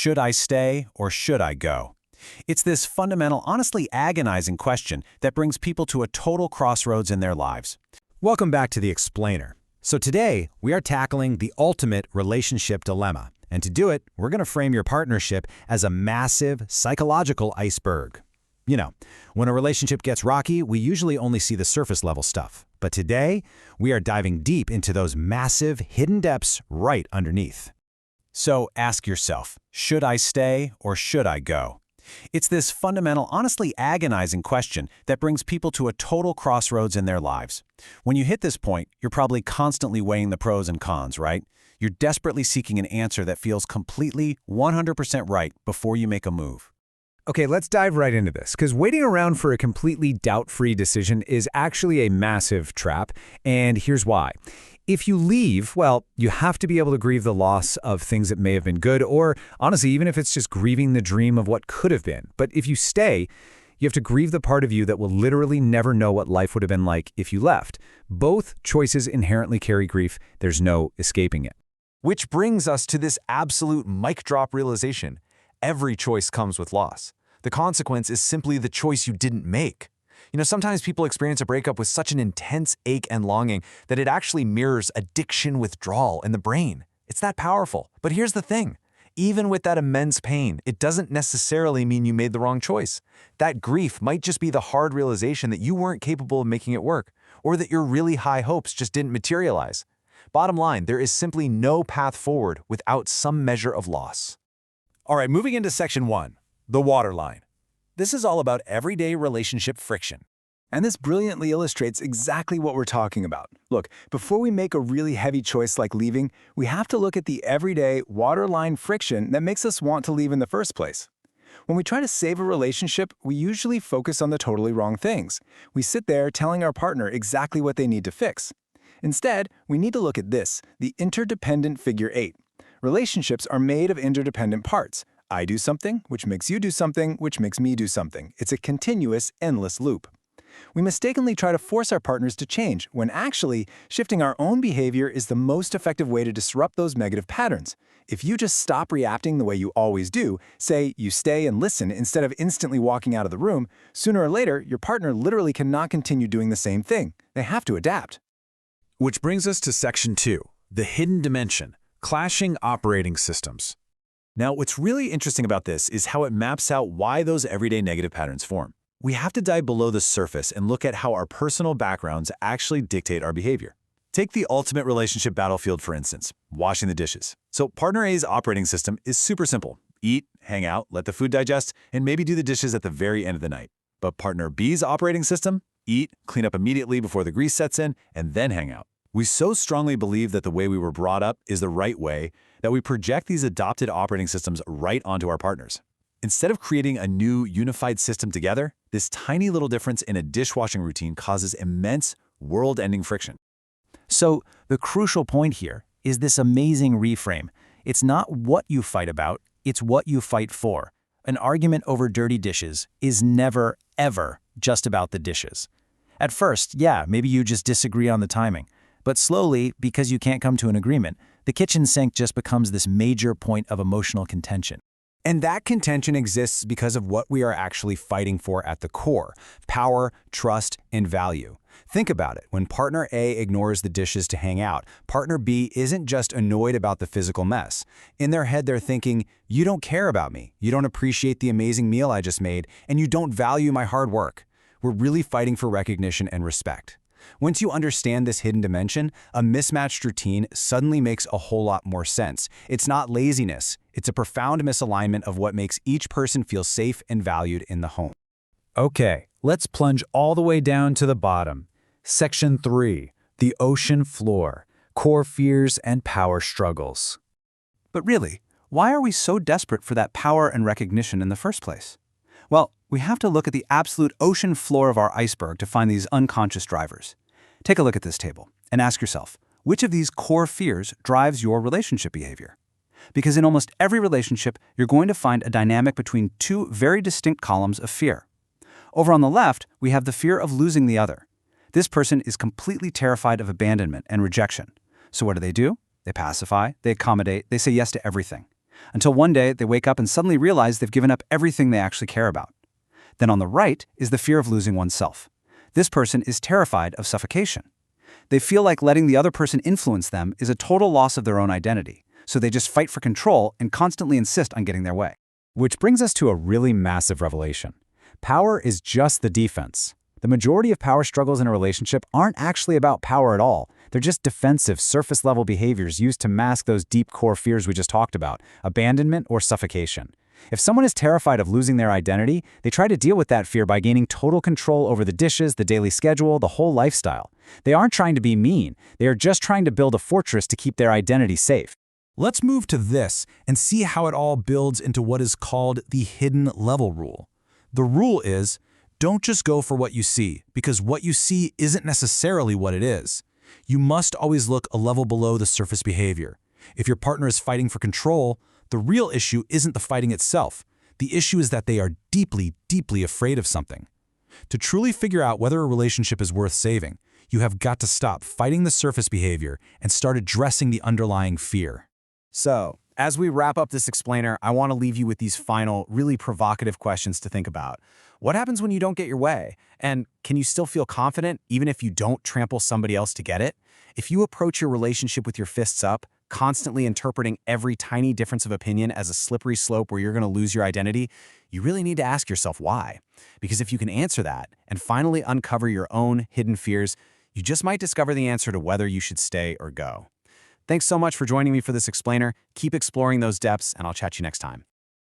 should I stay or should I go? It's this fundamental, honestly agonizing question that brings people to a total crossroads in their lives. Welcome back to The Explainer. So today, we are tackling the ultimate relationship dilemma. And to do it, we're going to frame your partnership as a massive psychological iceberg. You know, when a relationship gets rocky, we usually only see the surface level stuff. But today, we are diving deep into those massive hidden depths right underneath. So ask yourself, should I stay or should I go? It's this fundamental, honestly agonizing question that brings people to a total crossroads in their lives. When you hit this point, you're probably constantly weighing the pros and cons, right? You're desperately seeking an answer that feels completely 100% right before you make a move. Okay, let's dive right into this, because waiting around for a completely doubt-free decision is actually a massive trap, and here's why. If you leave, well, you have to be able to grieve the loss of things that may have been good, or honestly, even if it's just grieving the dream of what could have been. But if you stay, you have to grieve the part of you that will literally never know what life would have been like if you left. Both choices inherently carry grief. There's no escaping it. Which brings us to this absolute mic drop realization. Every choice comes with loss. The consequence is simply the choice you didn't make. You know, sometimes people experience a breakup with such an intense ache and longing that it actually mirrors addiction withdrawal in the brain. It's that powerful. But here's the thing. Even with that immense pain, it doesn't necessarily mean you made the wrong choice. That grief might just be the hard realization that you weren't capable of making it work, or that your really high hopes just didn't materialize. Bottom line, there is simply no path forward without some measure of loss. All right, moving into section 1, the waterline. This is all about everyday relationship friction. And this brilliantly illustrates exactly what we're talking about. Look, before we make a really heavy choice like leaving, we have to look at the everyday waterline friction that makes us want to leave in the first place. When we try to save a relationship, we usually focus on the totally wrong things. We sit there telling our partner exactly what they need to fix. Instead, we need to look at this, the interdependent figure 8. Relationships are made of interdependent parts. I do something, which makes you do something, which makes me do something. It's a continuous, endless loop. We mistakenly try to force our partners to change, when actually, shifting our own behavior is the most effective way to disrupt those negative patterns. If you just stop reacting the way you always do, say you stay and listen instead of instantly walking out of the room, sooner or later, your partner literally cannot continue doing the same thing. They have to adapt. Which brings us to section 2, the hidden dimension, clashing operating systems. Now, what's really interesting about this is how it maps out why those everyday negative patterns form. We have to dive below the surface and look at how our personal backgrounds actually dictate our behavior. Take the ultimate relationship battlefield, for instance, washing the dishes. So partner A's operating system is super simple. Eat, hang out, let the food digest, and maybe do the dishes at the very end of the night. But partner B's operating system? Eat, clean up immediately before the grease sets in, and then hang out. We so strongly believe that the way we were brought up is the right way that we project these adopted operating systems right onto our partners. Instead of creating a new unified system together, this tiny little difference in a dishwashing routine causes immense world-ending friction. So the crucial point here is this amazing reframe. It's not what you fight about, it's what you fight for. An argument over dirty dishes is never, ever just about the dishes. At first, yeah, maybe you just disagree on the timing. But slowly, because you can't come to an agreement, the kitchen sink just becomes this major point of emotional contention. And that contention exists because of what we are actually fighting for at the core: power, trust, and value. Think about it. When partner A ignores the dishes to hang out, partner B isn't just annoyed about the physical mess. In their head, they're thinking, you don't care about me, you don't appreciate the amazing meal I just made, and you don't value my hard work. We're really fighting for recognition and respect. Once you understand this hidden dimension, a mismatched routine suddenly makes a whole lot more sense. It's not laziness. It's a profound misalignment of what makes each person feel safe and valued in the home. Okay, let's plunge all the way down to the bottom. Section 3, the ocean floor, core fears and power struggles. But really, why are we so desperate for that power and recognition in the first place? Well, we have to look at the absolute ocean floor of our iceberg to find these unconscious drivers. Take a look at this table and ask yourself, which of these core fears drives your relationship behavior? Because in almost every relationship, you're going to find a dynamic between two very distinct columns of fear. Over on the left, we have the fear of losing the other. This person is completely terrified of abandonment and rejection. So what do? They pacify, they accommodate, they say yes to everything. until one day they wake up and suddenly realize they've given up everything they actually care about. Then on the right is the fear of losing oneself. This person is terrified of suffocation. They feel like letting the other person influence them is a total loss of their own identity, so they just fight for control and constantly insist on getting their way. Which brings us to a really massive revelation. Power is just the defense. The majority of power struggles in a relationship aren't actually about power at all. They're just defensive, surface-level behaviors used to mask those deep core fears we just talked about, abandonment or suffocation. If someone is terrified of losing their identity, they try to deal with that fear by gaining total control over the dishes, the daily schedule, the whole lifestyle. They aren't trying to be mean. They are just trying to build a fortress to keep their identity safe. Let's move to this and see how it all builds into what is called the hidden level rule. The rule is, don't just go for what you see, because what you see isn't necessarily what it is. You must always look a level below the surface behavior. If your partner is fighting for control, the real issue isn't the fighting itself. The issue is that they are deeply, deeply afraid of something. To truly figure out whether a relationship is worth saving, you have got to stop fighting the surface behavior and start addressing the underlying fear. So, as we wrap up this explainer, I want to leave you with these final, really provocative questions to think about. What happens when you don't get your way? And can you still feel confident even if you don't trample somebody else to get it? If you approach your relationship with your fists up, constantly interpreting every tiny difference of opinion as a slippery slope where you're going to lose your identity, you really need to ask yourself why. Because if you can answer that and finally uncover your own hidden fears, you just might discover the answer to whether you should stay or go. Thanks so much for joining me for this explainer. Keep exploring those depths, and I'll chat you next time.